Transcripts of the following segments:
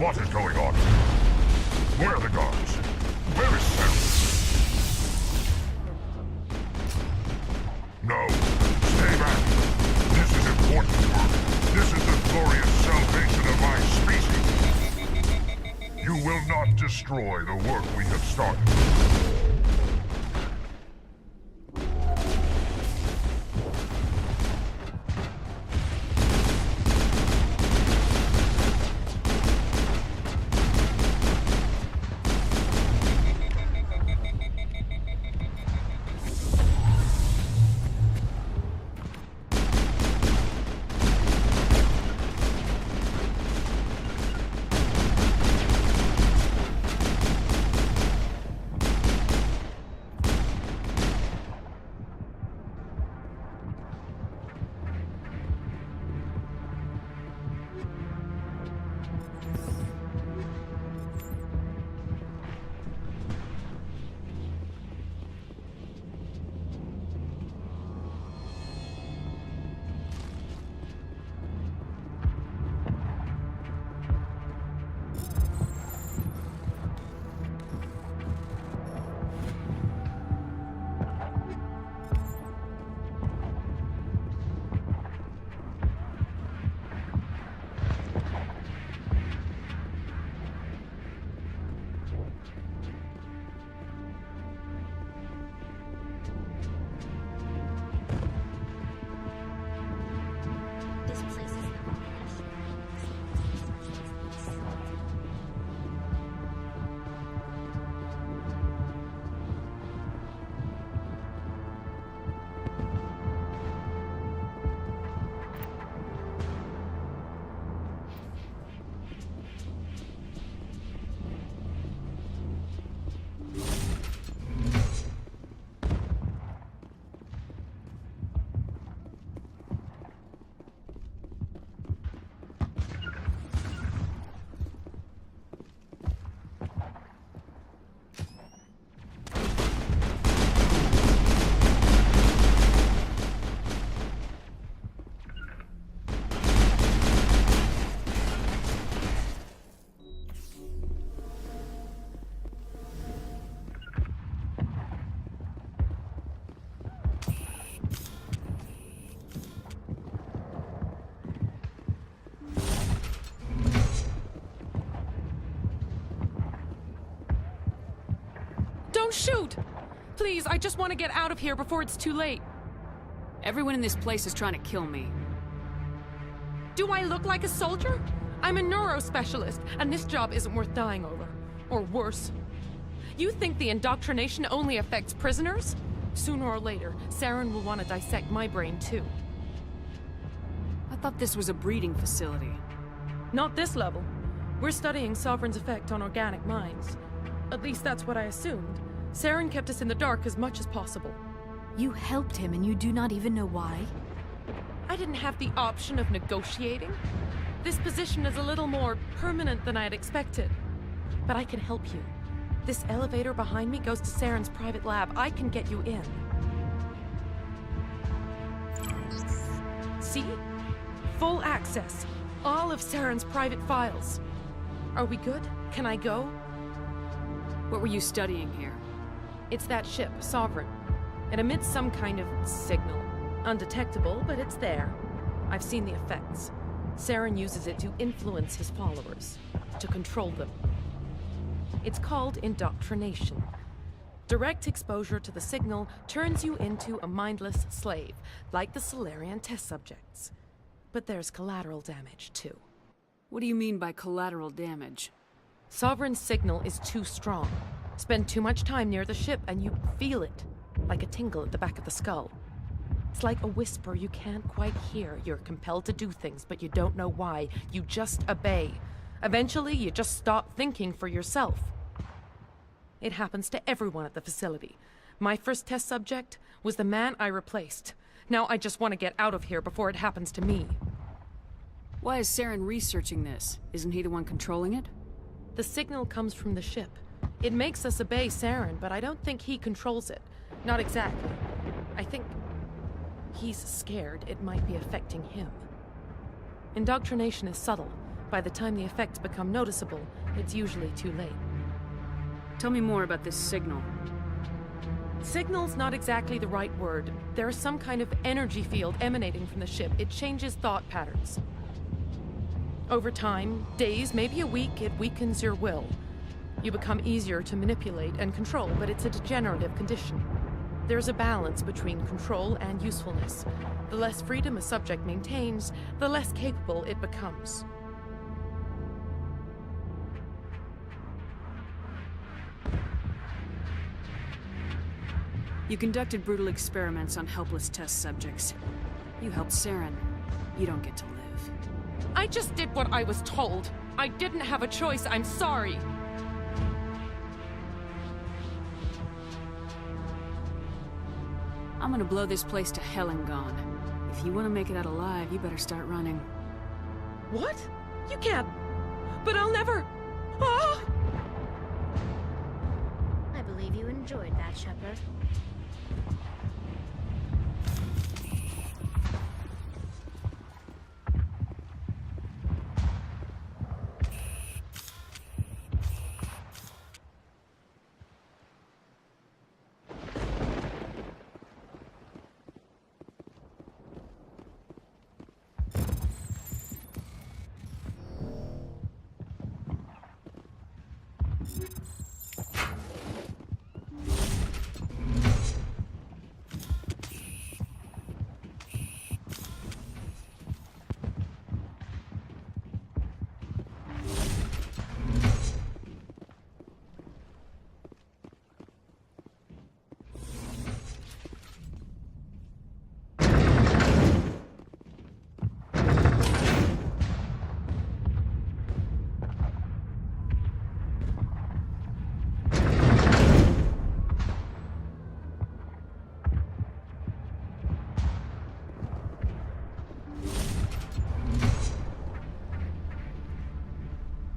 What is going on? Where are the guards? Where is Sam? No. Stay back. This is important work. This is the glorious salvation of my species. You will not destroy the work we have started. Don't shoot! Please, I just want to get out of here before it's too late. Everyone in this place is trying to kill me. Do I look like a soldier? I'm a neurospecialist, and this job isn't worth dying over. Or worse. You think the indoctrination only affects prisoners? Sooner or later, Saren will want to dissect my brain too. I thought this was a breeding facility. Not this level. We're studying Sovereign's effect on organic minds. At least that's what I assumed. Saren kept us in the dark as much as possible. You helped him and you do not even know why? I didn't have the option of negotiating. This position is a little more permanent than I had expected. But I can help you. This elevator behind me goes to Saren's private lab. I can get you in. See? Full access. All of Saren's private files. Are we good? Can I go? What were you studying here? It's that ship, Sovereign. It emits some kind of signal. Undetectable, but it's there. I've seen the effects. Saren uses it to influence his followers, to control them. It's called indoctrination. Direct exposure to the signal turns you into a mindless slave, like the Solarian test subjects. But there's collateral damage, too. What do you mean by collateral damage? Sovereign's signal is too strong. Spend too much time near the ship and you feel it, like a tingle at the back of the skull. It's like a whisper you can't quite hear. You're compelled to do things, but you don't know why. You just obey. Eventually, you just stop thinking for yourself. It happens to everyone at the facility. My first test subject was the man I replaced. Now I just want to get out of here before it happens to me. Why is Saren researching this? Isn't he the one controlling it? The signal comes from the ship. It makes us obey Saren, but I don't think he controls it. Not exactly. I think he's scared it might be affecting him. Indoctrination is subtle, By the time the effects become noticeable, it's usually too late. Tell me more about this signal. Signal's not exactly the right word. There is some kind of energy field emanating from the ship. It changes thought patterns. Over time, days, maybe a week, it weakens your will. You become easier to manipulate and control, but it's a degenerative condition. There's a balance between control and usefulness. The less freedom a subject maintains, the less capable it becomes. You conducted brutal experiments on helpless test subjects. You helped Saren. You don't get to live. I just did what I was told. I didn't have a choice. I'm sorry. I'm gonna blow this place to hell and gone. If you want to make it out alive, you better start running. What? You can't. But I'll never. Ah! I believe you enjoyed that, Shepard.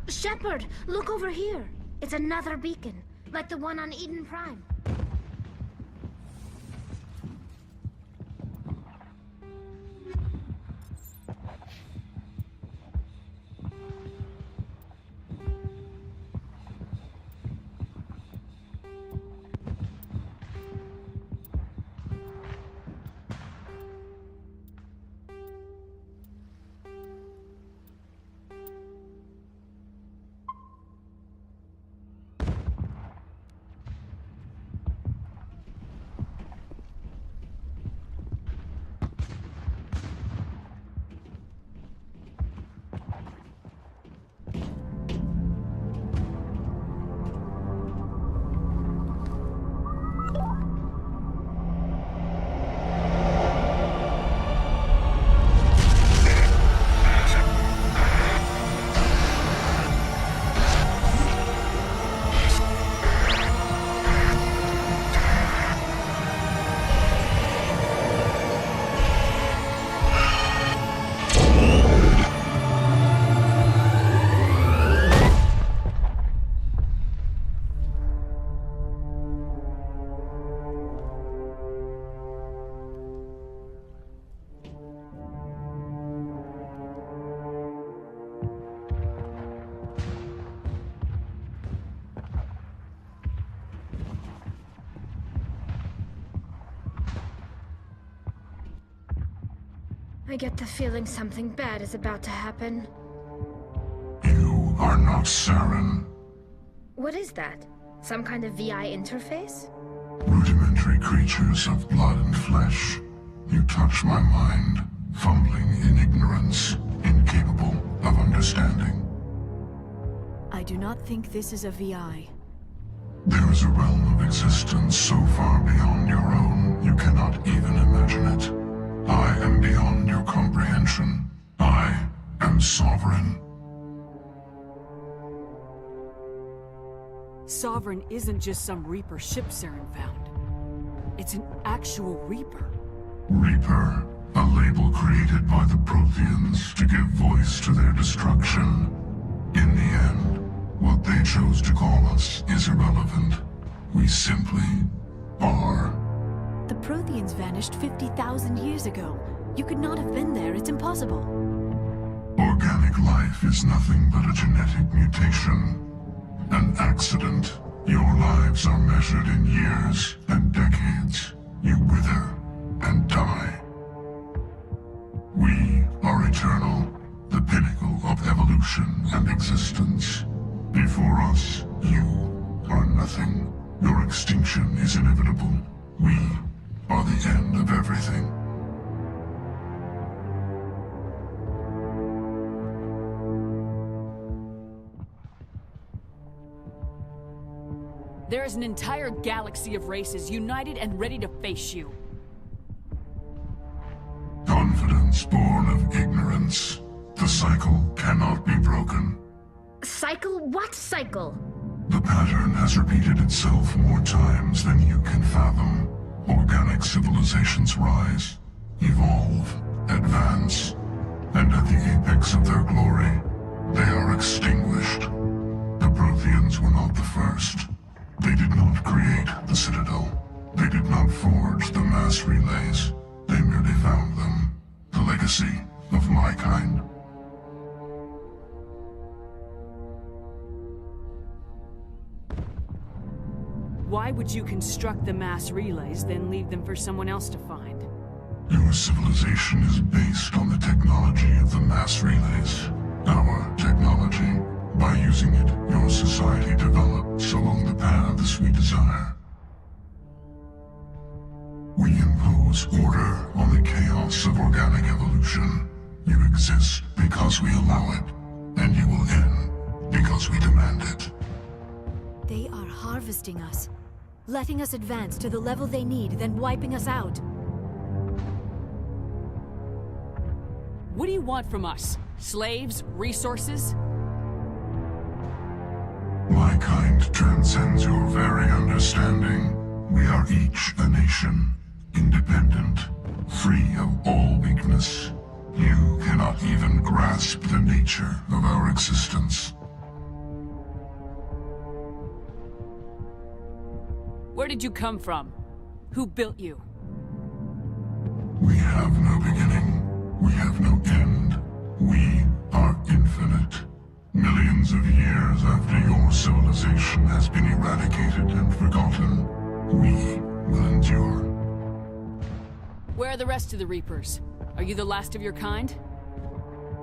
Shepard, look over here. It's another beacon, like the one on Eden Prime. I get the feeling something bad is about to happen. You are not Saren. What is that? Some kind of VI interface? Rudimentary creatures of blood and flesh. You touch my mind, fumbling in ignorance, incapable of understanding. I do not think this is a VI. There is a realm of existence so far beyond your own, you cannot even imagine it. I am beyond your comprehension. I am sovereign. Sovereign isn't just some Reaper ship Saren found. It's an actual Reaper. Reaper, a label created by the Protheans to give voice to their destruction. In the end, what they chose to call us is irrelevant. We simply are. The Protheans vanished 50,000 years ago. You could not have been there. It's impossible. Organic Organic life is nothing but a genetic mutation. An accident. Your lives are measured in years and decades. You wither and die. We are eternal, the pinnacle of evolution and existence. Before us, you are nothing. Your extinction is inevitable. We are the end of everything. There is an entire galaxy of races united and ready to face you. Confidence born of ignorance. The cycle cannot be broken. Cycle? What cycle? The pattern has repeated itself more times than you can fathom. Organic civilizations rise, evolve, advance, and at the apex of their glory, they are extinguished. The Protheans were not the first. They did not create the Citadel. They did not forge the mass relays. They merely found them. The legacy of my kind. Why would you construct the mass relays, then leave them for someone else to find? Your civilization is based on the technology of the mass relays. Our technology. By using it, your society develops along the paths we desire. We impose order on the chaos of organic evolution. You exist because we allow it, and you will end because we demand it. They are harvesting us, letting us advance to the level they need, then wiping us out. What do you want from us? Slaves? Resources? My kind transcends your very understanding. We are each a nation, independent, free of all weakness. You cannot even grasp the nature of our existence. Where did you come from? Who built you? We have no beginning. We have no end. We are infinite. Millions of years after your civilization has been eradicated and forgotten, we will endure. Where are the rest of the Reapers? Are you the last of your kind?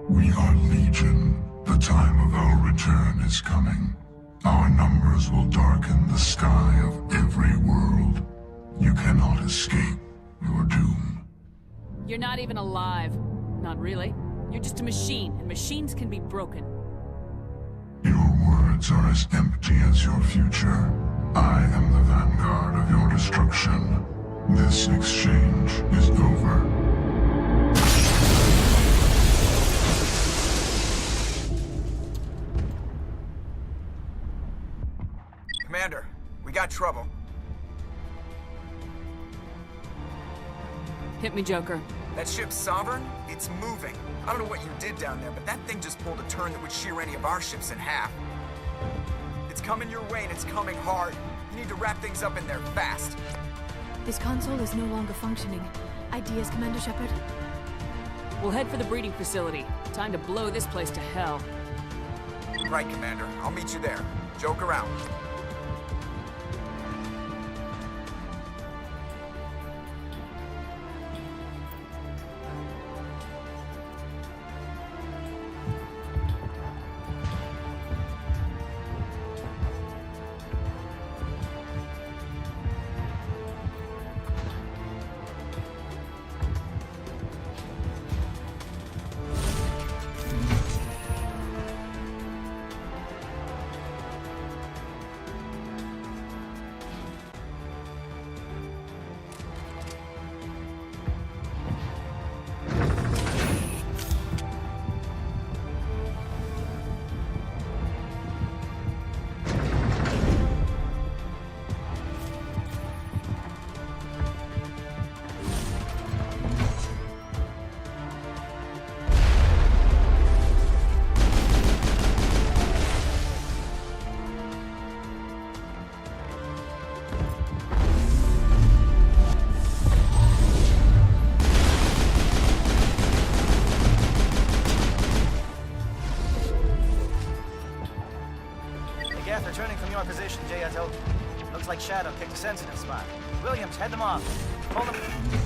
We are legion. The time of our return is coming. Our numbers will darken the sky of every world. You cannot escape your doom. You're not even alive. Not really. You're just a machine, and machines can be broken. Your words are as empty as your future. I am the vanguard of your destruction. This exchange is over. Commander, we got trouble. Hit me, Joker. That ship's Sovereign? It's moving. I don't know what you did down there, but that thing just pulled a turn that would shear any of our ships in half. It's coming your way, and it's coming hard. You need to wrap things up in there fast. This console is no longer functioning. Ideas, Commander Shepard? We'll head for the breeding facility. Time to blow this place to hell. Right, Commander. I'll meet you there. Joke around. your position, J.S.O. Looks like Shadow picked a sensitive spot. Williams, head them off. Hold them.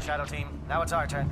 Shadow Team. Now it's our turn.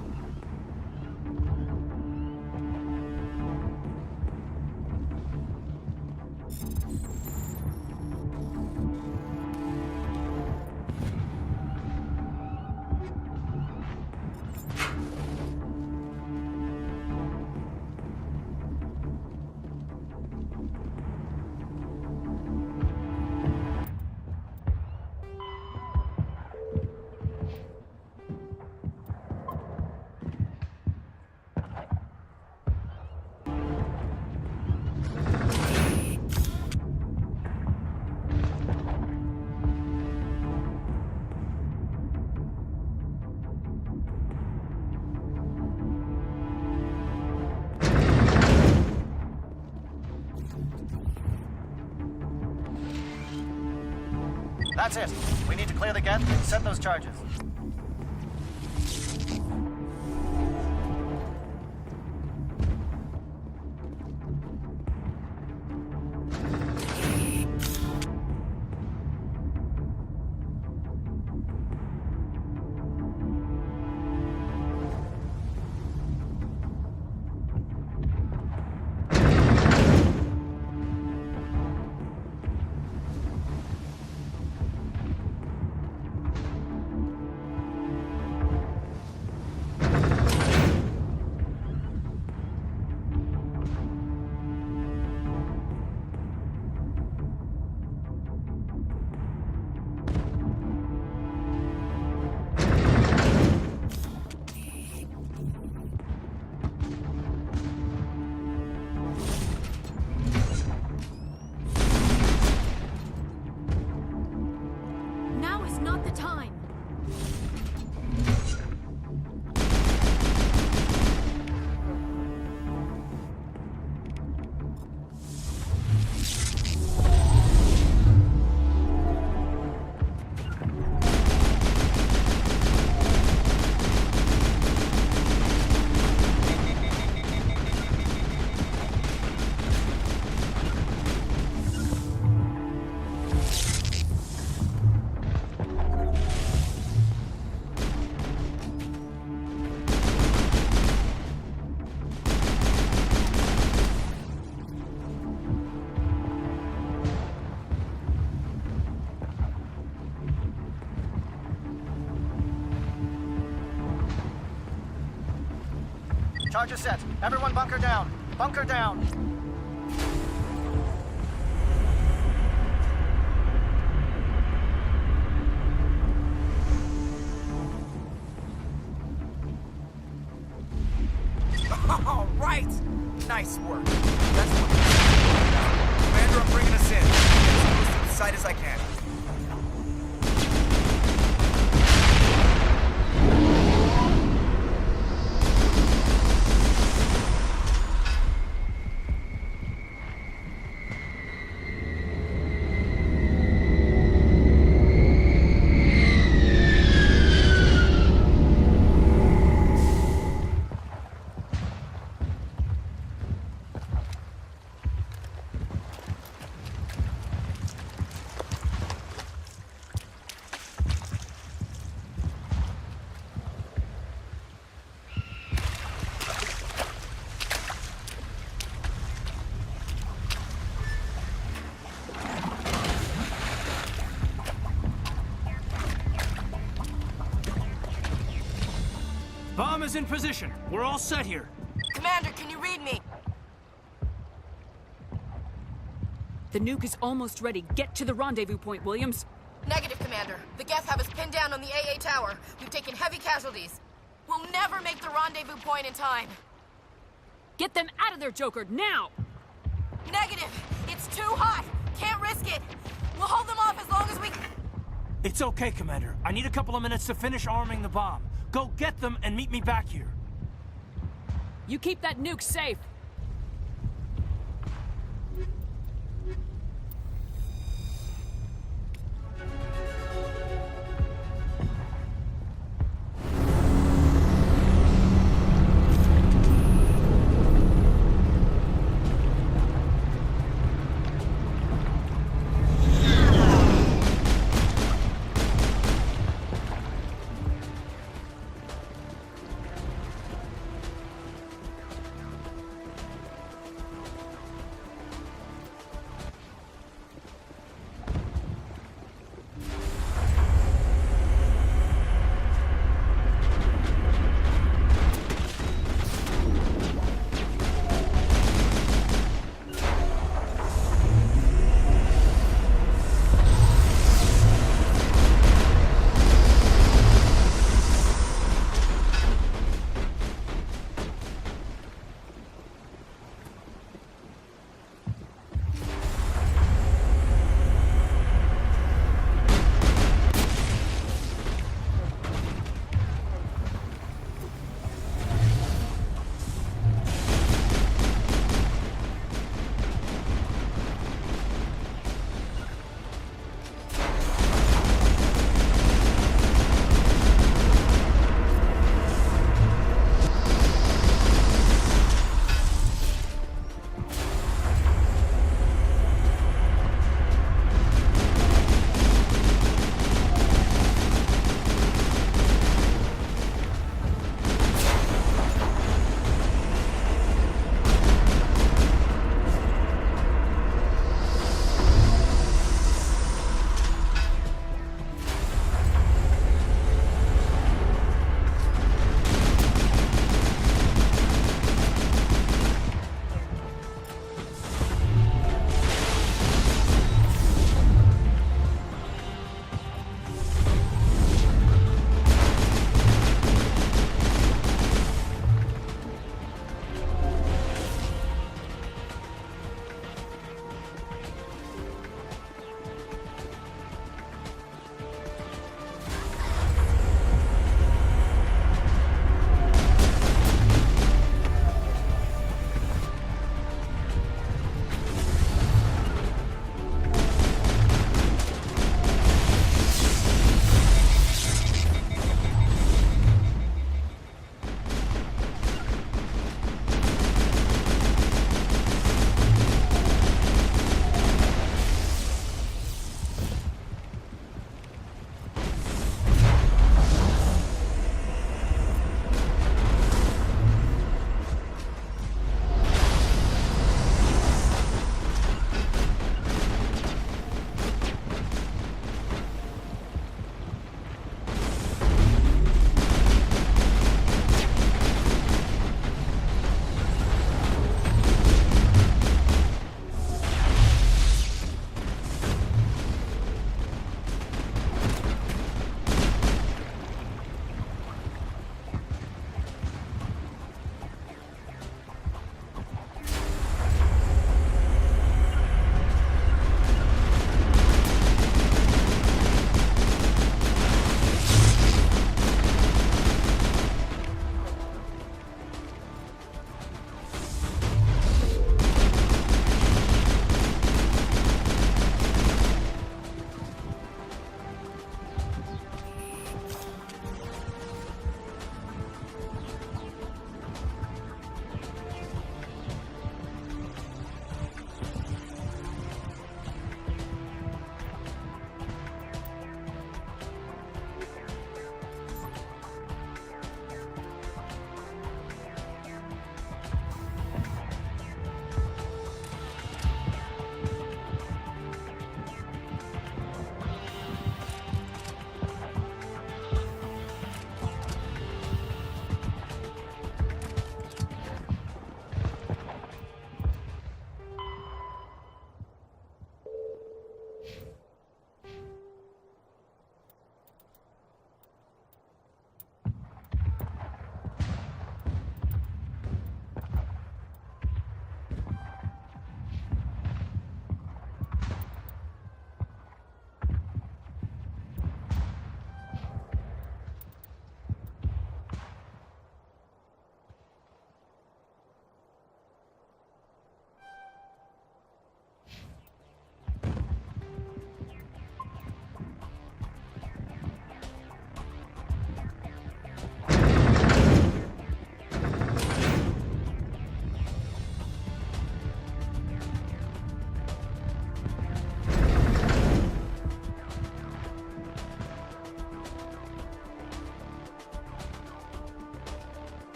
That's it. We need to clear the gate and set those charges. Now is not the time. Charges set. Everyone bunker down. Bunker down. All right! Nice work. That's what... Commander, I'm bringing us in. As close to the site as I can. Bomb is in position. We're all set here. Commander, can you read me? The nuke is almost ready. Get to the rendezvous point, Williams. Negative, Commander. The Geth have us pinned down on the AA tower. We've taken heavy casualties. We'll never make the rendezvous point in time. Get them out of there, Joker, now! Negative! It's too hot! Can't risk it! We'll hold them off as long as we... It's okay, Commander. I need a couple of minutes to finish arming the bomb. Go get them and meet me back here. You keep that nuke safe.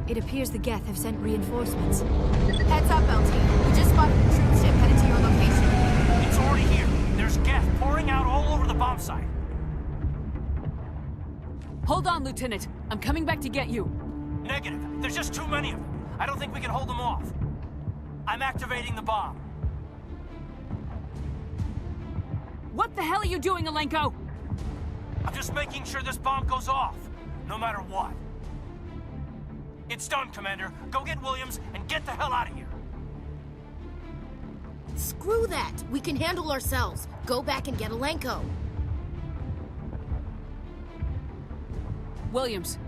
It appears the Geth have sent reinforcements. Heads up, LT. We just spotted a troop ship headed to your location. It's already here. There's Geth pouring out all over the bomb site. Hold on, Lieutenant. I'm coming back to get you. Negative. There's just too many of them. I don't think we can hold them off. I'm activating the bomb. What the hell are you doing, Alenko? I'm just making sure this bomb goes off, no matter what. It's done, Commander. Go get Williams and get the hell out of here. Screw that. We can handle ourselves. Go back and get Alenko. Williams,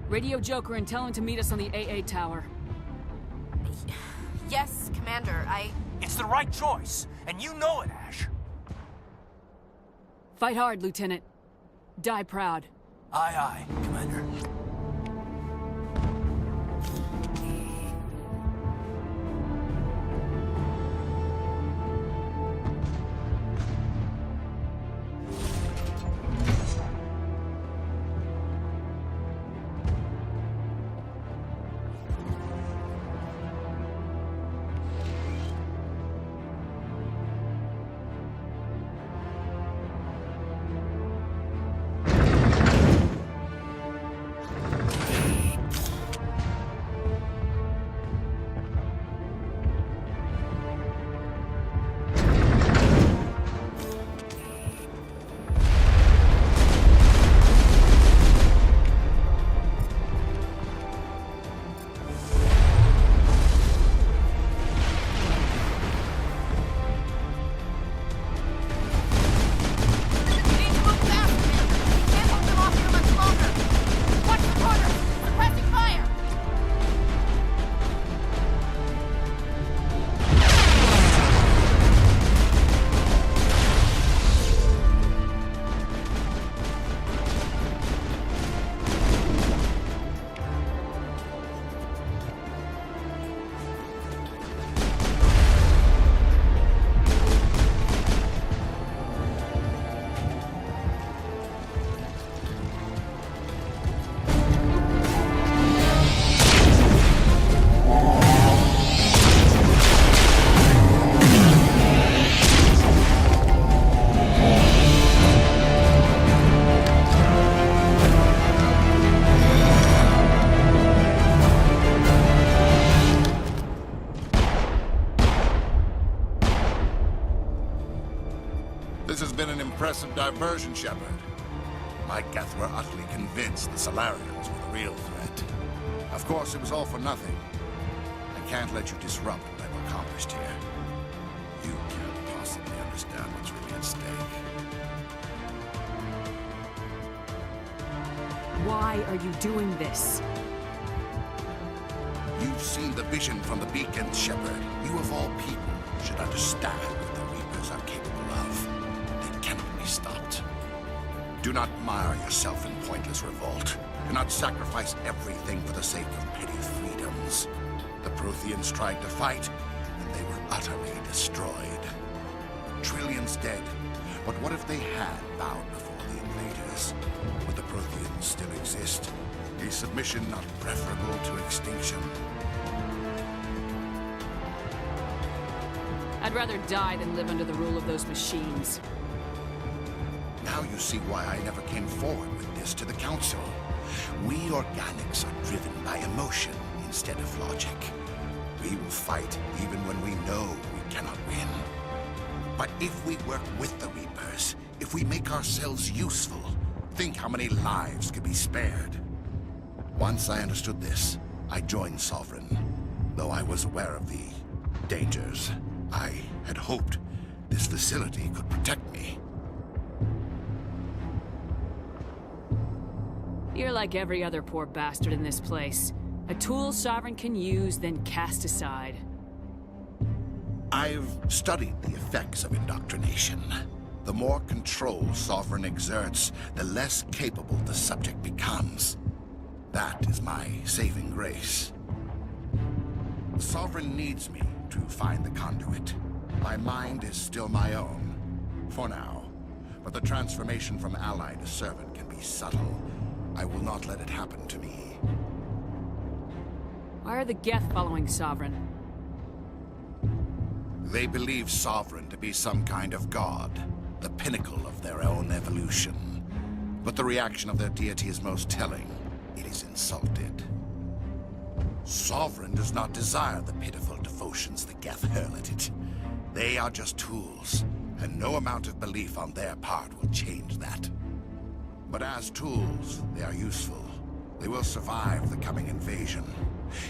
radio Joker and tell him to meet us on the AA tower. Yes, Commander. It's the right choice, and you know it, Ash. Fight hard, Lieutenant. Die proud. Aye, aye, Commander. Impressive diversion, Shepard. My Geth were utterly convinced the Solarians were the real threat. Of course, it was all for nothing. I can't let you disrupt what I've accomplished here. You can't possibly understand what's really at stake. Why are you doing this? You've seen the vision from the beacon, Shepard. You of all people should understand what the Reapers are capable of. They cannot be stopped. Do not mire yourself in pointless revolt. Do not sacrifice everything for the sake of petty freedoms. The Protheans tried to fight, and they were utterly destroyed. Trillions dead. But what if they had bowed before the invaders? Would the Protheans still exist? A submission not preferable to extinction? I'd rather die than live under the rule of those machines. Now you see why I never came forward with this to the Council. We organics are driven by emotion instead of logic. We will fight even when we know we cannot win. But if we work with the Reapers, if we make ourselves useful, think how many lives could be spared. Once I understood this, I joined Sovereign. Though I was aware of the dangers, I had hoped this facility could protect me. You're like every other poor bastard in this place. A tool Sovereign can use, then cast aside. I've studied the effects of indoctrination. The more control Sovereign exerts, the less capable the subject becomes. That is my saving grace. Sovereign needs me to find the conduit. My mind is still my own, for now. But the transformation from ally to servant can be subtle. I will not let it happen to me. Why are the Geth following Sovereign? They believe Sovereign to be some kind of god, the pinnacle of their own evolution. But the reaction of their deity is most telling. It is insulted. Sovereign does not desire the pitiful devotions the Geth hurl at it. They are just tools, and no amount of belief on their part will change that. But as tools, they are useful. They will survive the coming invasion.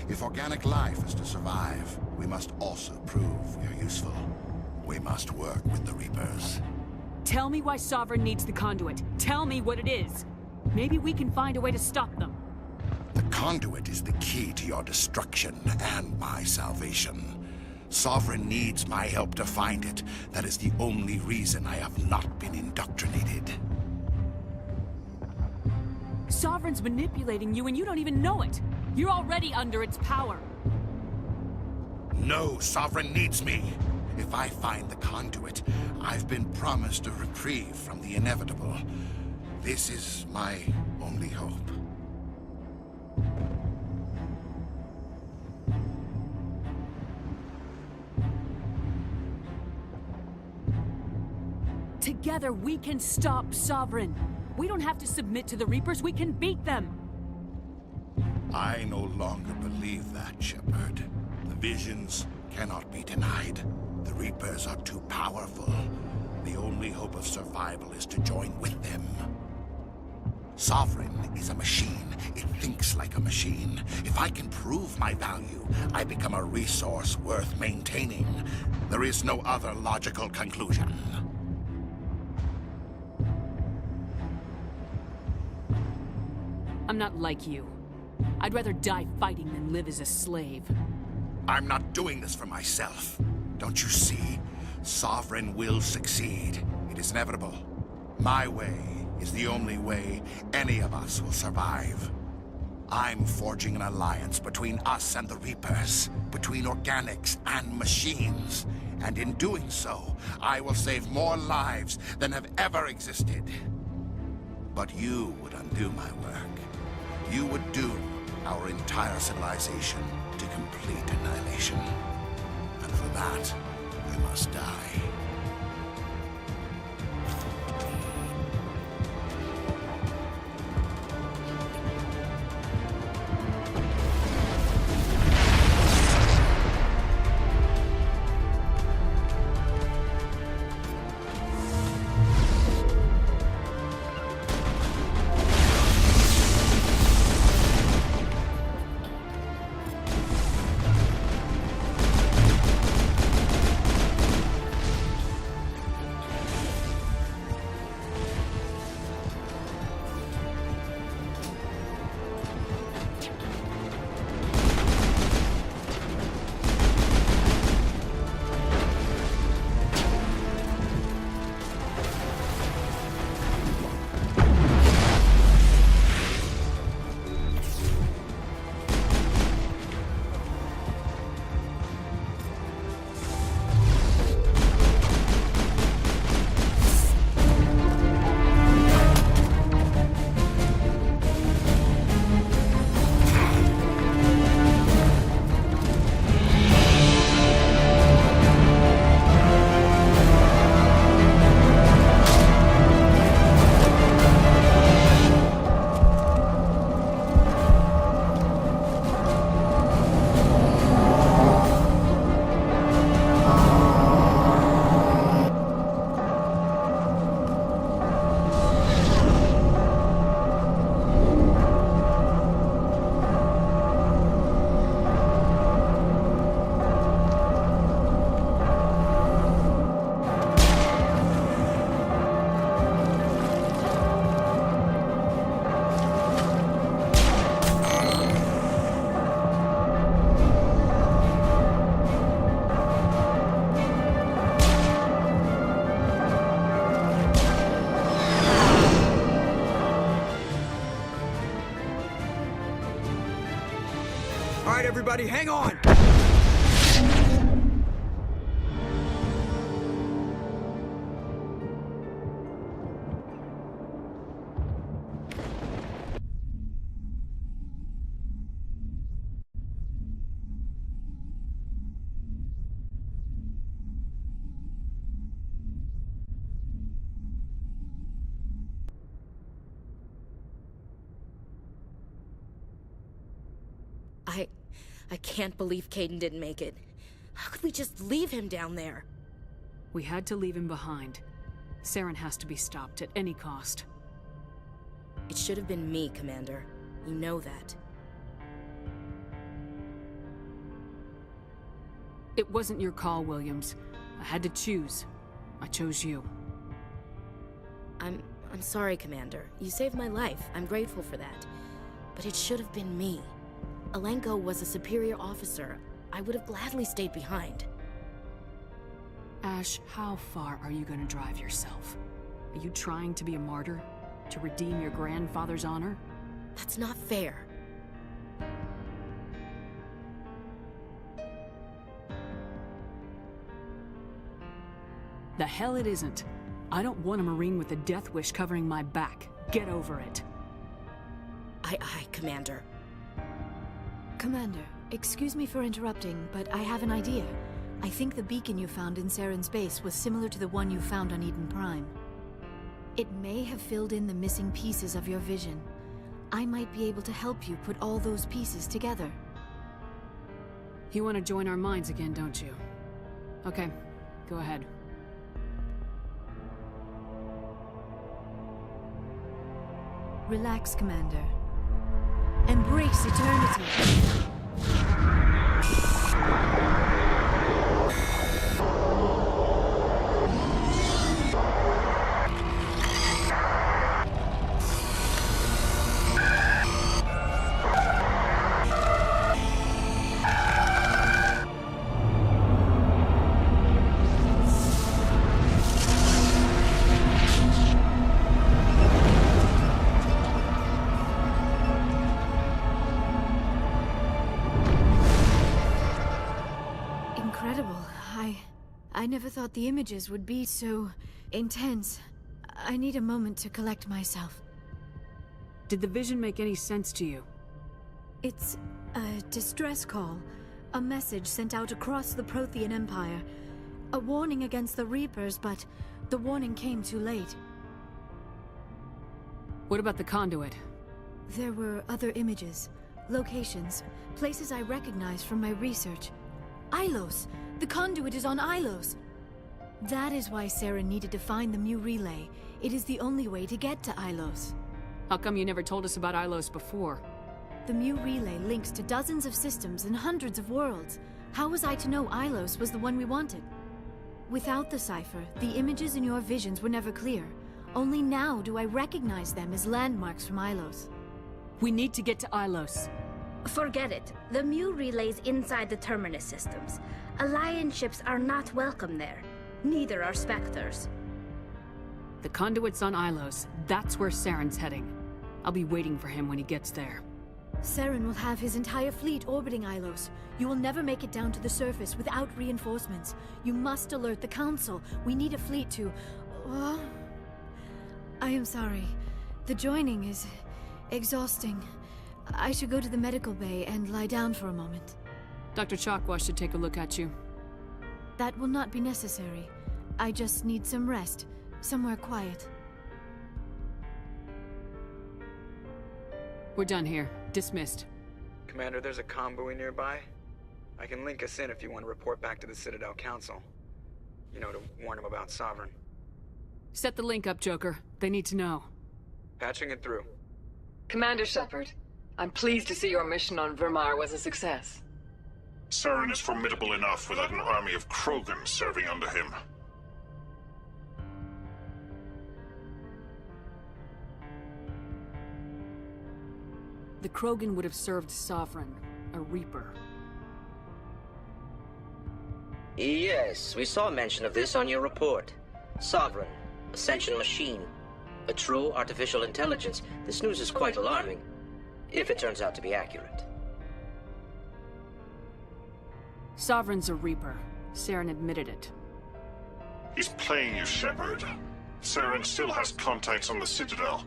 If organic life is to survive, we must also prove we are useful. We must work with the Reapers. Tell me why Sovereign needs the conduit. Tell me what it is. Maybe we can find a way to stop them. The conduit is the key to your destruction and my salvation. Sovereign needs my help to find it. That is the only reason I have not been indoctrinated. Sovereign's manipulating you and you don't even know it. You're already under its power. No, Sovereign needs me. If I find the conduit, I've been promised a reprieve from the inevitable. This is my only hope. Together we can stop Sovereign. We don't have to submit to the Reapers, we can beat them. I no longer believe that, Shepard. The visions cannot be denied. The Reapers are too powerful. The only hope of survival is to join with them. Sovereign is a machine. It thinks like a machine. If I can prove my value, I become a resource worth maintaining. There is no other logical conclusion. I'm not like you. I'd rather die fighting than live as a slave. I'm not doing this for myself. Don't you see? Sovereign will succeed. It is inevitable. My way is the only way any of us will survive. I'm forging an alliance between us and the Reapers, between organics and machines. And in doing so, I will save more lives than have ever existed. But you would undo my work. You would doom our entire civilization to complete annihilation. And for that, I must die. All right, everybody, hang on! I can't believe Caden didn't make it. How could we just leave him down there? We had to leave him behind. Saren has to be stopped at any cost. It should have been me, Commander. You know that. It wasn't your call, Williams. I had to choose. I chose you. I'm sorry, Commander. You saved my life. I'm grateful for that. But it should have been me. Alenko was a superior officer. I would have gladly stayed behind. Ash, how far are you going to drive yourself? Are you trying to be a martyr? To redeem your grandfather's honor? That's not fair. The hell it isn't. I don't want a Marine with a death wish covering my back. Get over it. Aye, Commander. Commander, excuse me for interrupting, but I have an idea. I think the beacon you found in Saren's base was similar to the one you found on Eden Prime. It may have filled in the missing pieces of your vision. I might be able to help you put all those pieces together. You want to join our minds again, don't you? Okay, go ahead. Relax, Commander. Embrace eternity. I never thought the images would be so intense. I need a moment to collect myself. Did the vision make any sense to you? It's a distress call. A message sent out across the Prothean Empire. A warning against the Reapers, but the warning came too late. What about the conduit? There were other images, locations, places I recognized from my research. Ilos! The conduit is on Ilos! That is why Saren needed to find the Mu relay. It is the only way to get to Ilos. How come you never told us about Ilos before? The Mu relay links to dozens of systems and hundreds of worlds. How was I to know Ilos was the one we wanted? Without the cipher, the images in your visions were never clear. Only now do I recognize them as landmarks from Ilos. We need to get to Ilos. Forget it. The Mu relay's inside the Terminus systems. Alliance ships are not welcome there. Neither are Spectres. The conduit's on Ilos. That's where Saren's heading. I'll be waiting for him when he gets there. Saren will have his entire fleet orbiting Ilos. You will never make it down to the surface without reinforcements. You must alert the Council. We need a fleet to... I am sorry. The joining is exhausting. I should go to the medical bay and lie down for a moment. Dr. Chakwa should take a look at you. That will not be necessary. I just need some rest. Somewhere quiet. We're done here. Dismissed. Commander, there's a convoy nearby. I can link us in if you want to report back to the Citadel Council. You know, to warn them about Sovereign. Set the link up, Joker. They need to know. Patching it through. Commander Shepard, I'm pleased to see your mission on Vermar was a success. Saren is formidable enough without an army of Krogan serving under him. The Krogan would have served Sovereign, a Reaper. Yes, we saw mention of this on your report. Sovereign, Ascension machine, a true artificial intelligence. This news is quite alarming, if it turns out to be accurate. Sovereign's a Reaper. Saren admitted it. He's playing you, Shepard. Saren still has contacts on the Citadel.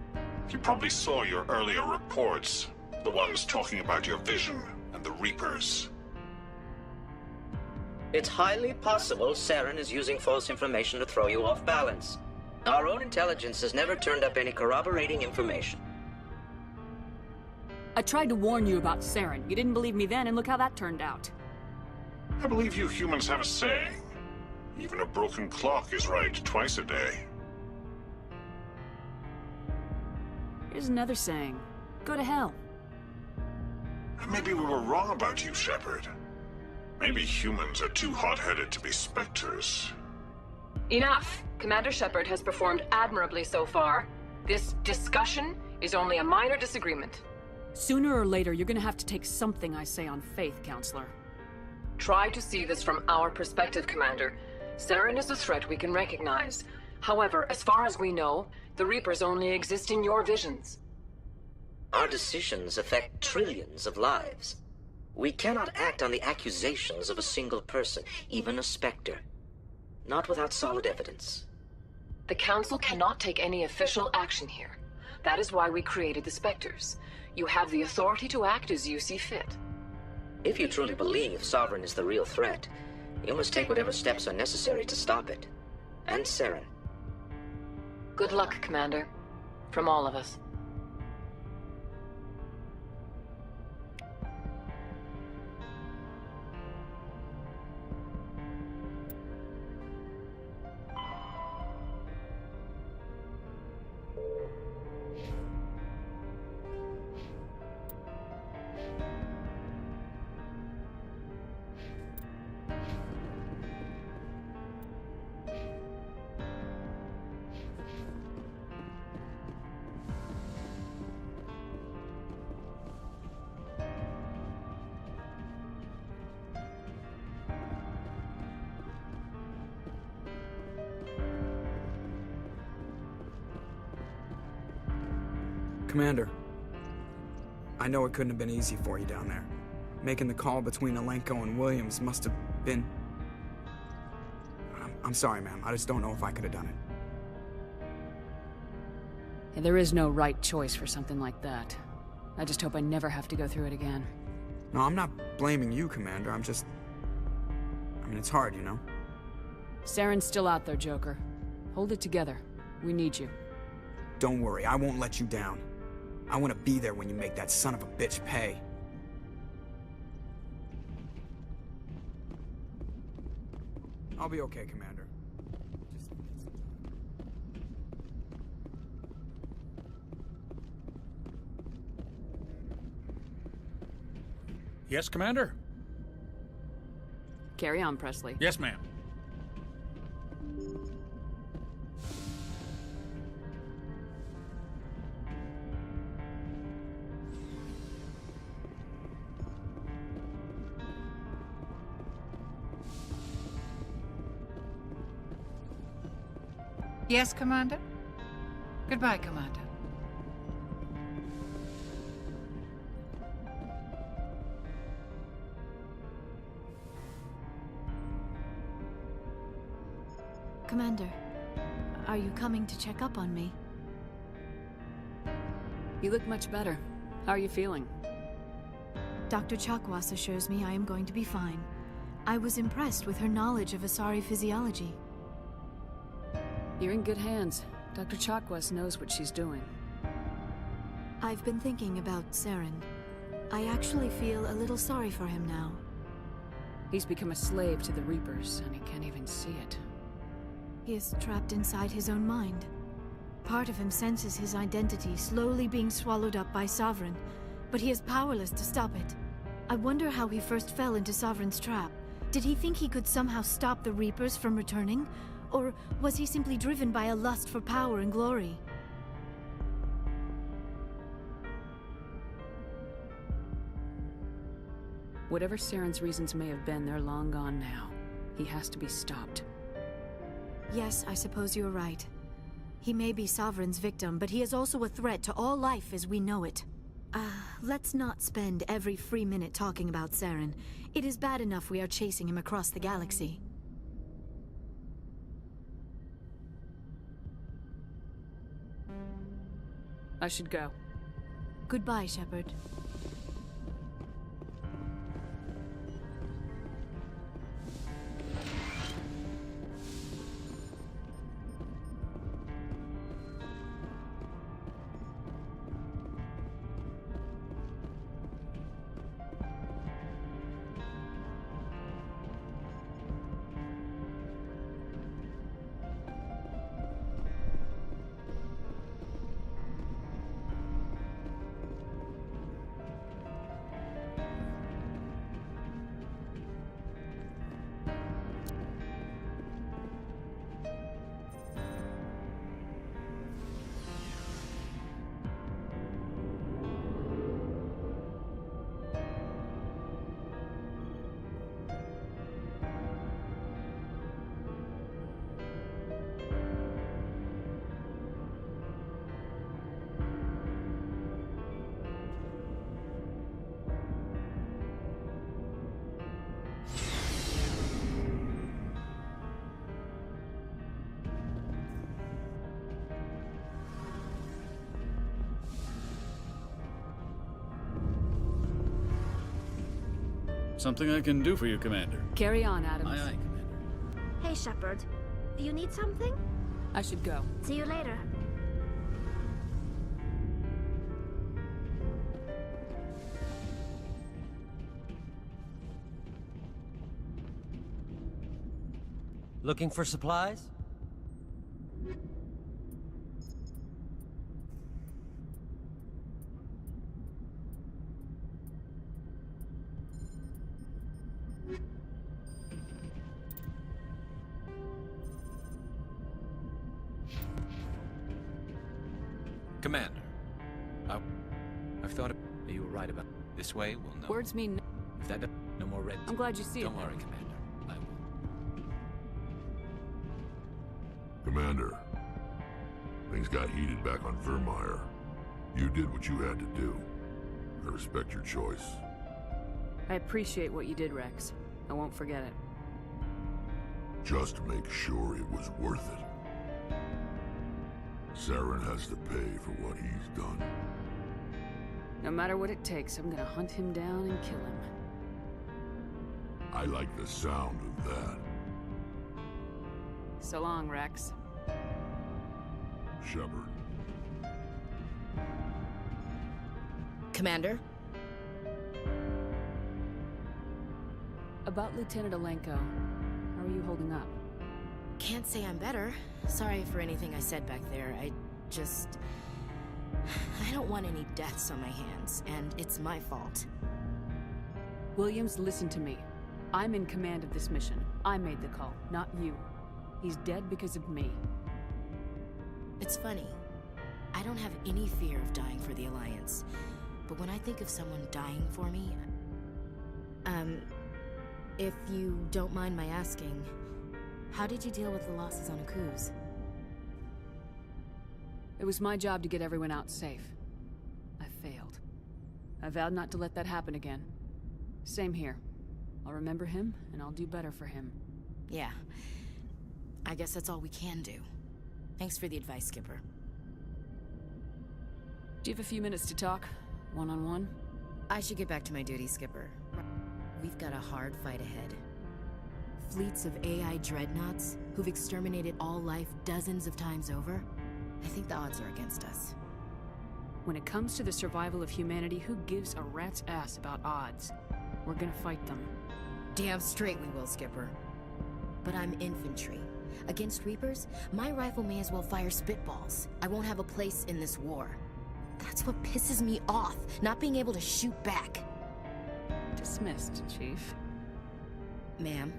He probably saw your earlier reports. The ones talking about your vision and the Reapers. It's highly possible Saren is using false information to throw you off balance. Our own intelligence has never turned up any corroborating information. I tried to warn you about Saren. You didn't believe me then, and look how that turned out. I believe you humans have a saying. Even a broken clock is right twice a day. Here's another saying. Go to hell. Maybe we were wrong about you, Shepard. Maybe humans are too hot-headed to be specters. Enough! Commander Shepard has performed admirably so far. This discussion is only a minor disagreement. Sooner or later, you're gonna have to take something I say on faith, Counselor. Try to see this from our perspective, Commander. Saren is a threat we can recognize. However, as far as we know, the Reapers only exist in your visions. Our decisions affect trillions of lives. We cannot act on the accusations of a single person, even a Spectre. Not without solid evidence. The Council cannot take any official action here. That is why we created the Spectres. You have the authority to act as you see fit. If you truly believe Sovereign is the real threat, you must take whatever steps are necessary to stop it. And Saren. Good luck, Commander. From all of us. Commander, I know it couldn't have been easy for you down there. Making the call between Alenko and Williams must have been... I'm sorry, ma'am. I just don't know if I could have done it. Yeah, there is no right choice for something like that. I just hope I never have to go through it again. No, I'm not blaming you, Commander. I'm just... I mean, it's hard, you know? Saren's still out there, Joker. Hold it together. We need you. Don't worry, I won't let you down. I want to be there when you make that son of a bitch pay. I'll be okay, Commander. Yes, Commander? Carry on, Presley. Yes, ma'am. Yes, Commander? Goodbye, Commander. Commander, are you coming to check up on me? You look much better. How are you feeling? Dr. Chakwas assures me I am going to be fine. I was impressed with her knowledge of Asari physiology. You're in good hands. Dr. Chakwas knows what she's doing. I've been thinking about Saren. I actually feel a little sorry for him now. He's become a slave to the Reapers, and he can't even see it. He is trapped inside his own mind. Part of him senses his identity slowly being swallowed up by Sovereign, but he is powerless to stop it. I wonder how he first fell into Sovereign's trap. Did he think he could somehow stop the Reapers from returning? Or was he simply driven by a lust for power and glory? Whatever Saren's reasons may have been, they're long gone now. He has to be stopped. Yes, I suppose you're right. He may be Sovereign's victim, but he is also a threat to all life as we know it. Let's not spend every free minute talking about Saren. It is bad enough we are chasing him across the galaxy. I should go. Goodbye, Shepard. Something I can do for you, Commander. Carry on, Adams. Aye, aye, Commander. Hey, Shepard. Do you need something? I should go. See you later. Looking for supplies? Commander, I've thought of... You were right about this way, we'll know. Words mean... If that no more red... I'm glad you see it. Don't worry, Commander. I will. Commander, things got heated back on Vermeer. You did what you had to do. I respect your choice. I appreciate what you did, Rex. I won't forget it. Just make sure it was worth it. Saren has to pay for what he's done. No matter what it takes, I'm gonna hunt him down and kill him. I like the sound of that. So long, Rex. Shepard. Commander? About Lieutenant Alenko, how are you holding up? Can't say I'm better. Sorry for anything I said back there. I don't want any deaths on my hands, and it's my fault. Williams, listen to me. I'm in command of this mission. I made the call, not you. He's dead because of me. It's funny. I don't have any fear of dying for the Alliance. But when I think of someone dying for me... if you don't mind my asking, how did you deal with the losses on Akuz? It was my job to get everyone out safe. I failed. I vowed not to let that happen again. Same here. I'll remember him, and I'll do better for him. Yeah. I guess that's all we can do. Thanks for the advice, Skipper. Do you have a few minutes to talk? One-on-one? I should get back to my duty, Skipper. We've got a hard fight ahead. Fleets of AI dreadnoughts who've exterminated all life dozens of times over. I think the odds are against us. When it comes to the survival of humanity, who gives a rat's ass about odds? We're gonna fight them. Damn straight we will, Skipper. But I'm infantry. Against Reapers, my rifle may as well fire spitballs. I won't have a place in this war. That's what pisses me off, not being able to shoot back. Dismissed, Chief. Ma'am.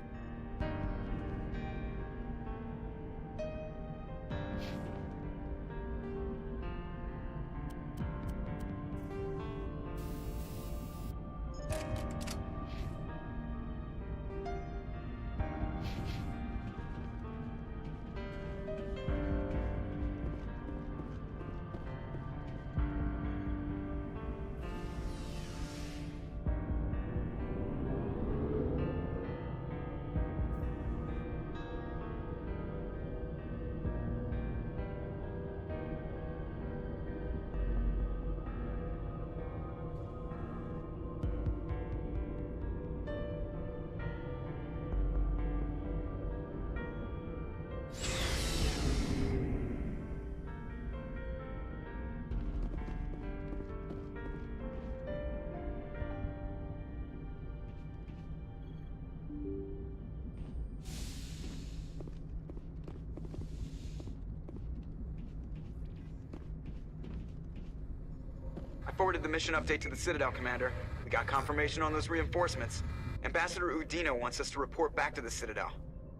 Forwarded the mission update to the Citadel, Commander. We got confirmation on those reinforcements. Ambassador Udino wants us to report back to the Citadel.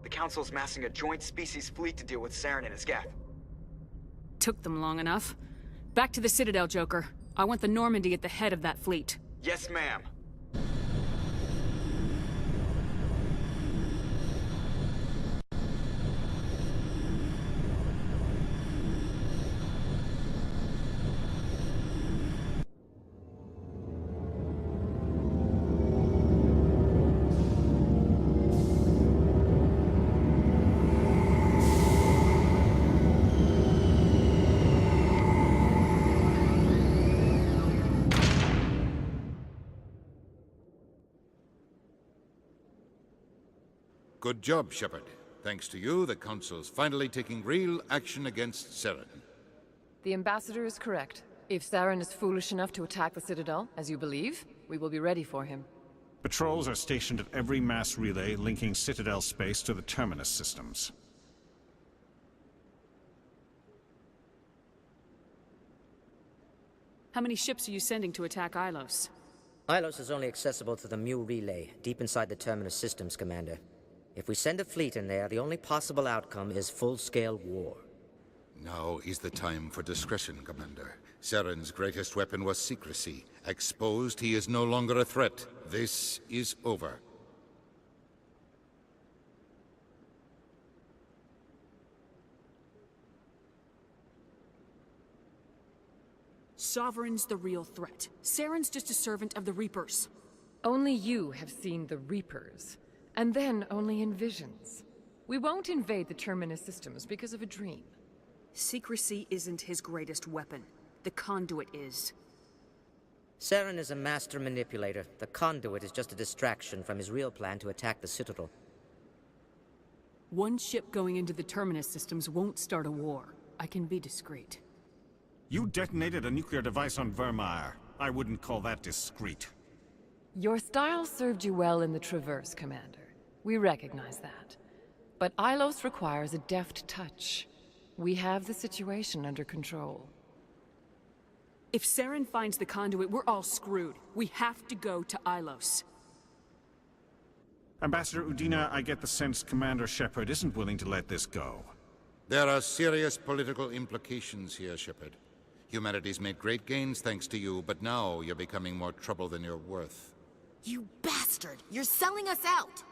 The Council's massing a joint species fleet to deal with Saren and his Geth. Took them long enough. Back to the Citadel, Joker. I want the Normandy at the head of that fleet. Yes, ma'am. Good job, Shepard. Thanks to you, the Council's finally taking real action against Saren. The Ambassador is correct. If Saren is foolish enough to attack the Citadel, as you believe, we will be ready for him. Patrols are stationed at every mass relay linking Citadel space to the Terminus systems. How many ships are you sending to attack Ilos? Ilos is only accessible to the Mu relay, deep inside the Terminus systems, Commander. If we send a fleet in there, the only possible outcome is full-scale war. Now is the time for discretion, Commander. Saren's greatest weapon was secrecy. Exposed, he is no longer a threat. This is over. Sovereign's the real threat. Saren's just a servant of the Reapers. Only you have seen the Reapers, and then only in visions. We won't invade the Terminus systems because of a dream. Secrecy isn't his greatest weapon. The conduit is. Saren is a master manipulator. The conduit is just a distraction from his real plan to attack the Citadel. One ship going into the Terminus systems won't start a war. I can be discreet. You detonated a nuclear device on Vermeer. I wouldn't call that discreet. Your style served you well in the Traverse, Commander. We recognize that. But Ilos requires a deft touch. We have the situation under control. If Saren finds the conduit, we're all screwed. We have to go to Ilos. Ambassador Udina, I get the sense Commander Shepard isn't willing to let this go. There are serious political implications here, Shepard. Humanity's made great gains thanks to you, but now you're becoming more trouble than you're worth. You bastard! You're selling us out!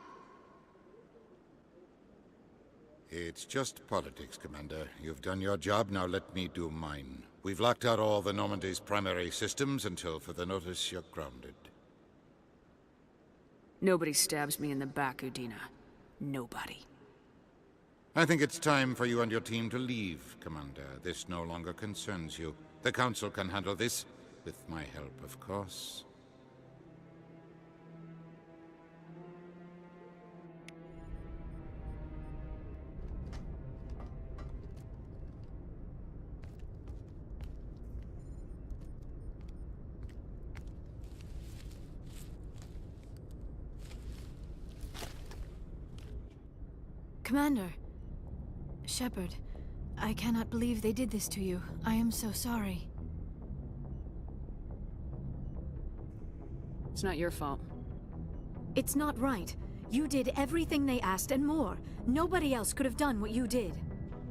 It's just politics, Commander. You've done your job, now let me do mine. We've locked out all the Normandy's primary systems until further notice you're grounded. Nobody stabs me in the back, Udina. Nobody. I think it's time for you and your team to leave, Commander. This no longer concerns you. The Council can handle this, with my help, of course. Commander. Shepard, I cannot believe they did this to you. I am so sorry. It's not your fault. It's not right. You did everything they asked and more. Nobody else could have done what you did.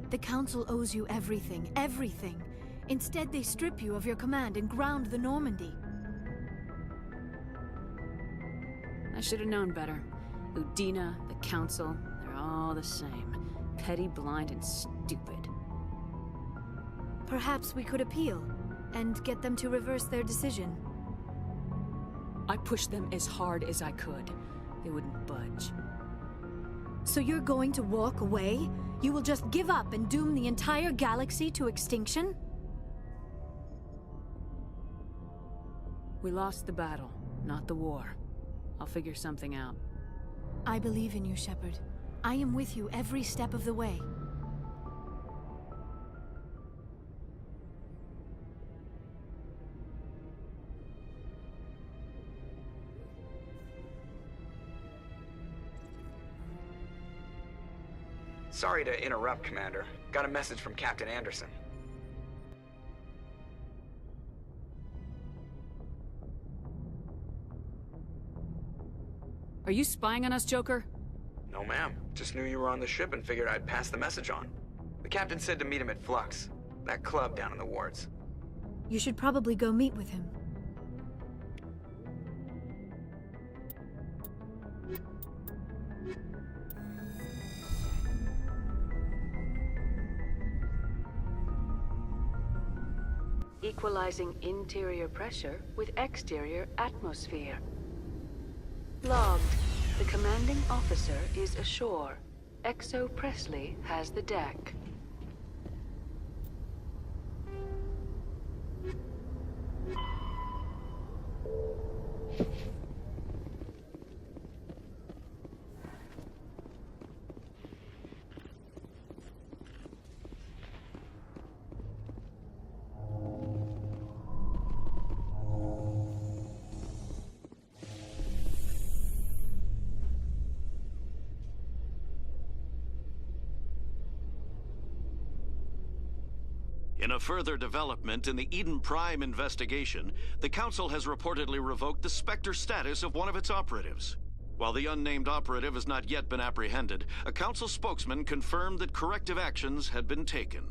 The Council owes you everything, everything. Instead, they strip you of your command and ground the Normandy. I should have known better. Udina, the Council, they're all the same. Petty, blind, and stupid. Perhaps we could appeal, and get them to reverse their decision. I pushed them as hard as I could. They wouldn't budge. So you're going to walk away? You will just give up and doom the entire galaxy to extinction? We lost the battle, not the war. I'll figure something out. I believe in you, Shepard. I am with you every step of the way. Sorry to interrupt, Commander. Got a message from Captain Anderson. Are you spying on us, Joker? No, ma'am. Just knew you were on the ship and figured I'd pass the message on. The captain said to meet him at Flux, that club down in the wards. You should probably go meet with him. Equalizing interior pressure with exterior atmosphere. Logged. The commanding officer is ashore. Exo Presley has the deck. In a further development in the Eden Prime investigation, the Council has reportedly revoked the Spectre status of one of its operatives. While the unnamed operative has not yet been apprehended, a Council spokesman confirmed that corrective actions had been taken.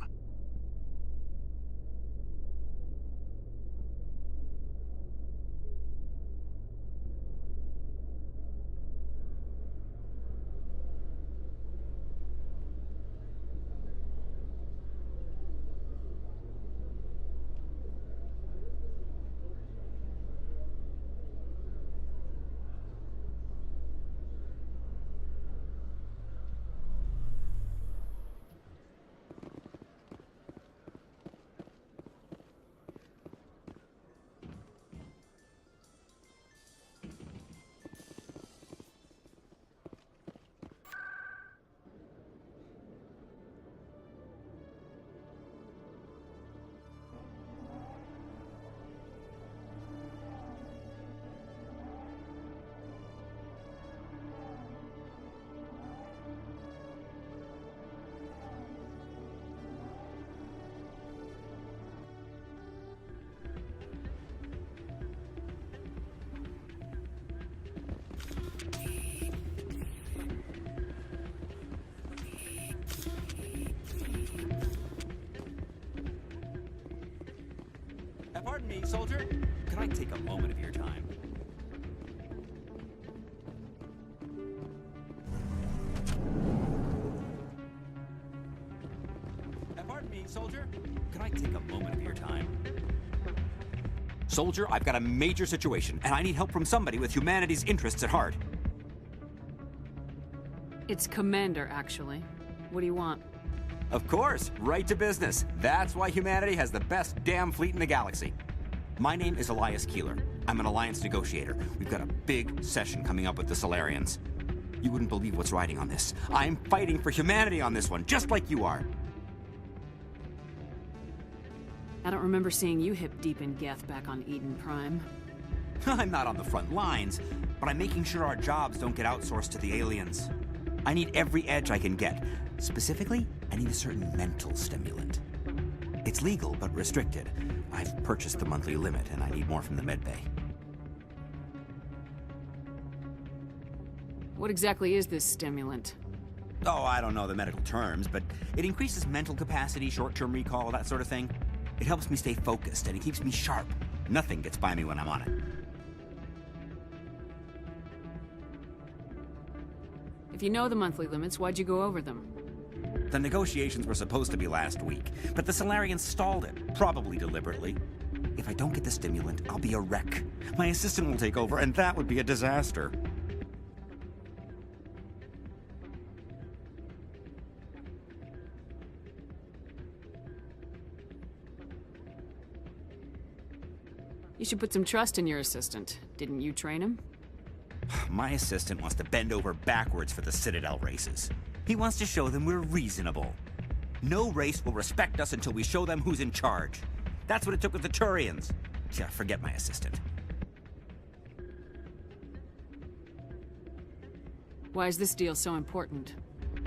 Pardon me, soldier. Can I take a moment of your time? Pardon me, soldier. Can I take a moment of your time? Soldier, I've got a major situation, and I need help from somebody with humanity's interests at heart. It's Commander, actually. What do you want? Of course, right to business. That's why humanity has the best damn fleet in the galaxy. My name is Elias Keeler. I'm an Alliance negotiator. We've got a big session coming up with the Solarians. You wouldn't believe what's riding on this. I'm fighting for humanity on this one, just like you are. I don't remember seeing you hip deep in Geth back on Eden Prime. I'm not on the front lines, but I'm making sure our jobs don't get outsourced to the aliens. I need every edge I can get. Specifically, I need a certain mental stimulant. It's legal, but restricted. I've purchased the monthly limit, and I need more from the medbay. What exactly is this stimulant? Oh, I don't know the medical terms, but it increases mental capacity, short-term recall, that sort of thing. It helps me stay focused, and it keeps me sharp. Nothing gets by me when I'm on it. If you know the monthly limits, why'd you go over them? The negotiations were supposed to be last week, but the Solarians stalled it, probably deliberately. If I don't get the stimulant, I'll be a wreck. My assistant will take over, and that would be a disaster. You should put some trust in your assistant. Didn't you train him? My assistant wants to bend over backwards for the Citadel races. He wants to show them we're reasonable. No race will respect us until we show them who's in charge. That's what it took with the Turians. Yeah, forget my assistant. Why is this deal so important?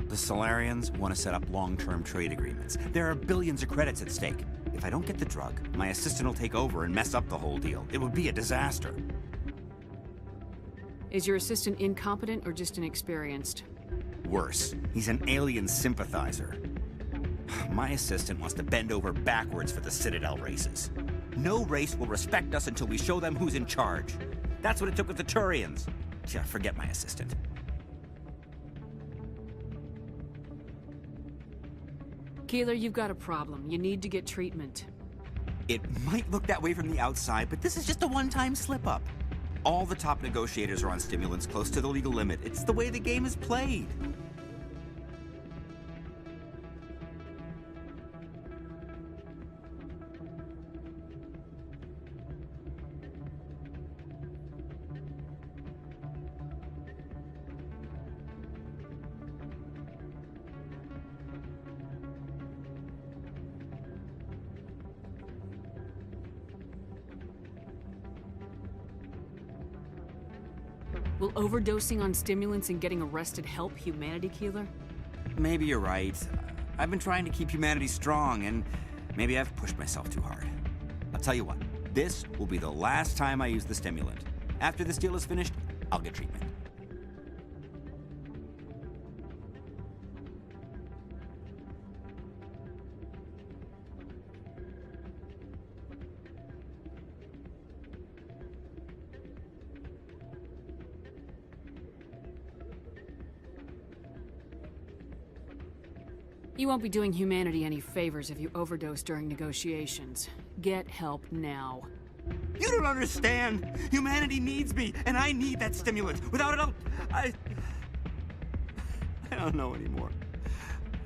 The Solarians want to set up long-term trade agreements. There are billions of credits at stake. If I don't get the drug, my assistant will take over and mess up the whole deal. It would be a disaster. Is your assistant incompetent or just inexperienced? Worse, he's an alien sympathizer. My assistant wants to bend over backwards for the Citadel races. No race will respect us until we show them who's in charge. That's what it took with the Turians. Yeah, forget my assistant. Keeler, you've got a problem. You need to get treatment. It might look that way from the outside, but this is just a one-time slip-up. All the top negotiators are on stimulants close to the legal limit. It's the way the game is played. Will overdosing on stimulants and getting arrested help humanity, Keeler? Maybe you're right. I've been trying to keep humanity strong, and Maybe I've pushed myself too hard. I'll tell you what, this will be the last time I use the stimulant. After this deal is finished, I'll get treatment. You won't be doing humanity any favors if you overdose during negotiations. Get help now. You don't understand! Humanity needs me, and I need that stimulant. Without it, I don't know anymore.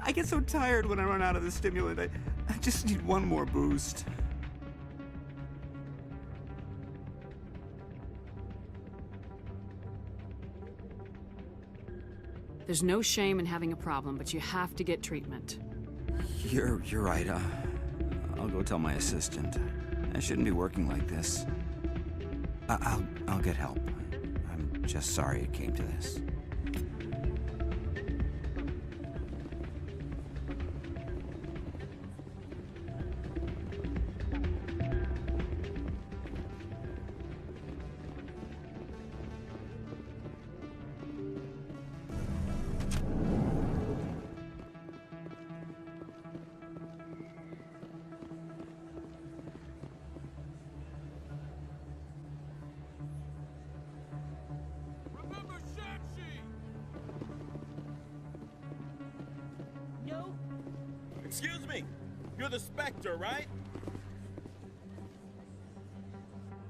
I get so tired when I run out of the stimulant. I just need one more boost. There's no shame in having a problem, but you have to get treatment. You're right. I'll go tell my assistant. I shouldn't be working like this. I'll get help. I'm just sorry it came to this. Excuse me, you're the Spectre, right?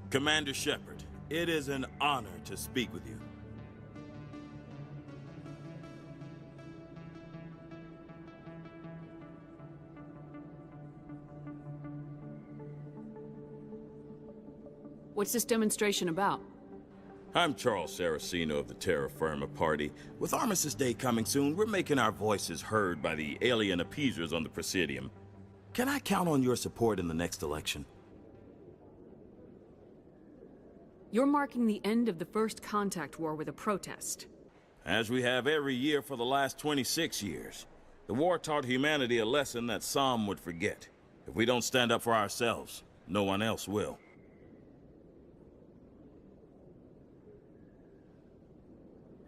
Commander Shepard, it is an honor to speak with you. What's this demonstration about? I'm Charles Saraceno of the Terra Firma Party. With Armistice Day coming soon, we're making our voices heard by the alien appeasers on the Presidium. Can I count on your support in the next election? You're marking the end of the First Contact War with a protest. As we have every year for the last 26 years. The war taught humanity a lesson that some would forget. If we don't stand up for ourselves, no one else will.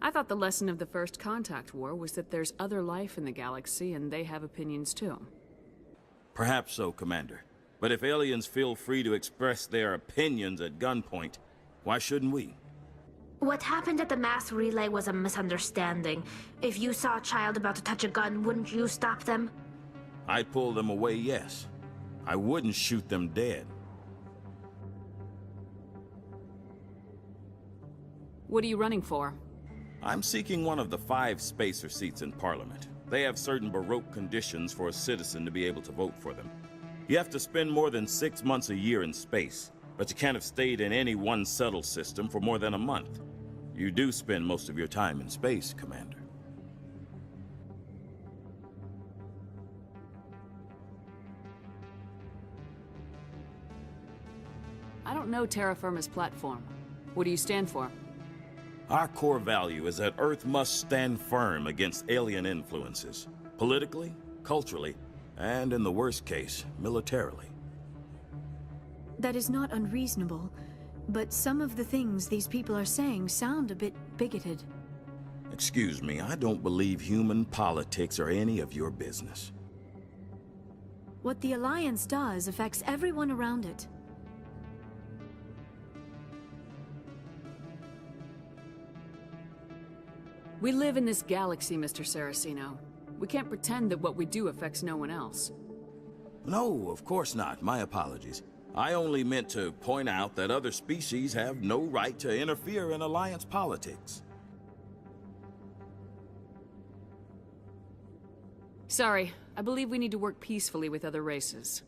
I thought the lesson of the First Contact War was that there's other life in the galaxy and they have opinions too. Perhaps so, Commander. But if aliens feel free to express their opinions at gunpoint, why shouldn't we? What happened at the mass relay was a misunderstanding. If you saw a child about to touch a gun, wouldn't you stop them? I'd pull them away, yes. I wouldn't shoot them dead. What are you running for? I'm seeking one of the 5 spacer seats in Parliament. They have certain Baroque conditions for a citizen to be able to vote for them. You have to spend more than 6 months a year in space, but you can't have stayed in any one settled system for more than a month. You do spend most of your time in space, Commander. I don't know Terra Firma's platform. What do you stand for? Our core value is that Earth must stand firm against alien influences. Politically, culturally, and in the worst case, militarily. That is not unreasonable, but some of the things these people are saying sound a bit bigoted. Excuse me, I don't believe human politics are any of your business. What the Alliance does affects everyone around it. We live in this galaxy, Mr. Saraceno. We can't pretend that what we do affects no one else. No, of course not. My apologies. I only meant to point out that other species have no right to interfere in Alliance politics. Sorry, I believe we need to work peacefully with other races.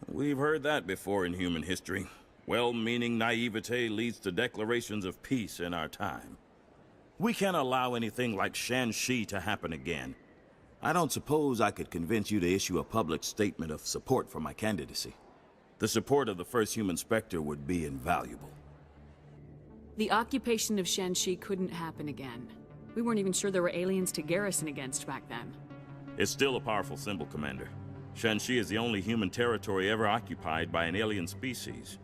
We've heard that before in human history. Well-meaning naivete leads to declarations of peace in our time. We can't allow anything like Shan-Shi to happen again. I don't suppose I could convince you to issue a public statement of support for my candidacy. The support of the first human Spectre would be invaluable. The occupation of Shan-Shi couldn't happen again. We weren't even sure there were aliens to garrison against back then. It's still a powerful symbol, Commander. Shanxi is the only human territory ever occupied by an alien species.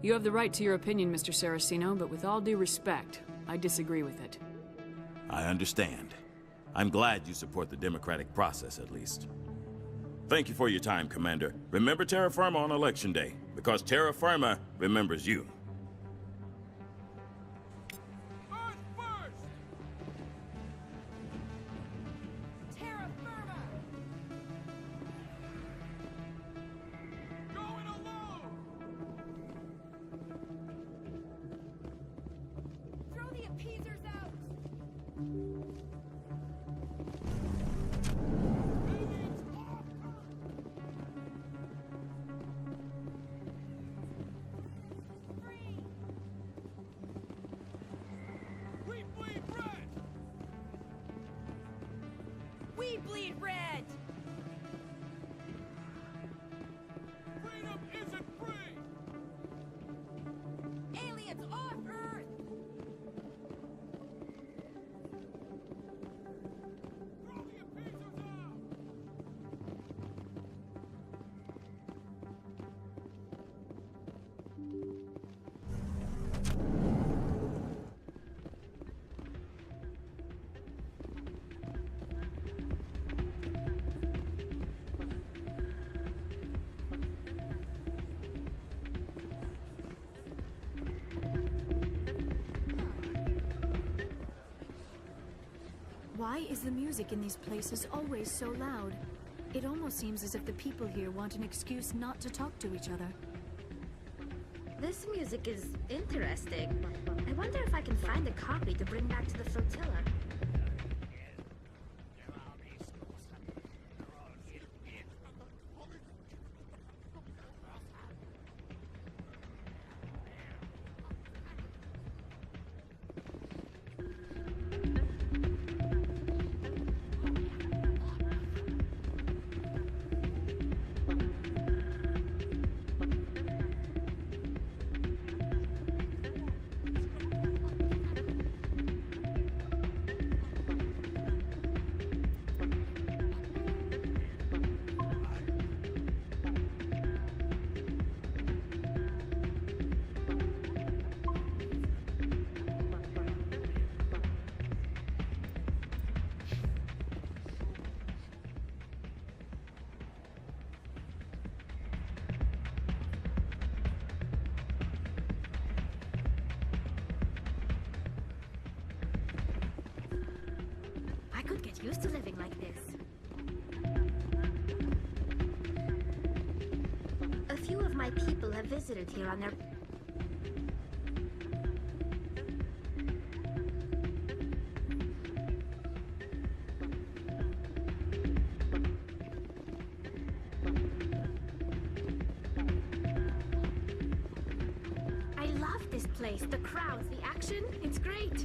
You have the right to your opinion, Mr. Saraceno, but with all due respect, I disagree with it. I understand. I'm glad you support the democratic process, at least. Thank you for your time, Commander. Remember Terra Firma on Election Day, because Terra Firma remembers you. We bleed red! Freedom isn't free! Aliens off Earth! Throw the appeasers out! Why is the music in these places always so loud? It almost seems as if the people here want an excuse not to talk to each other. This music is interesting. I wonder if I can find a copy to bring back to the flotilla. I could get used to living like this. A few of my people have visited here on their... I love this place. The crowds, the action, it's great.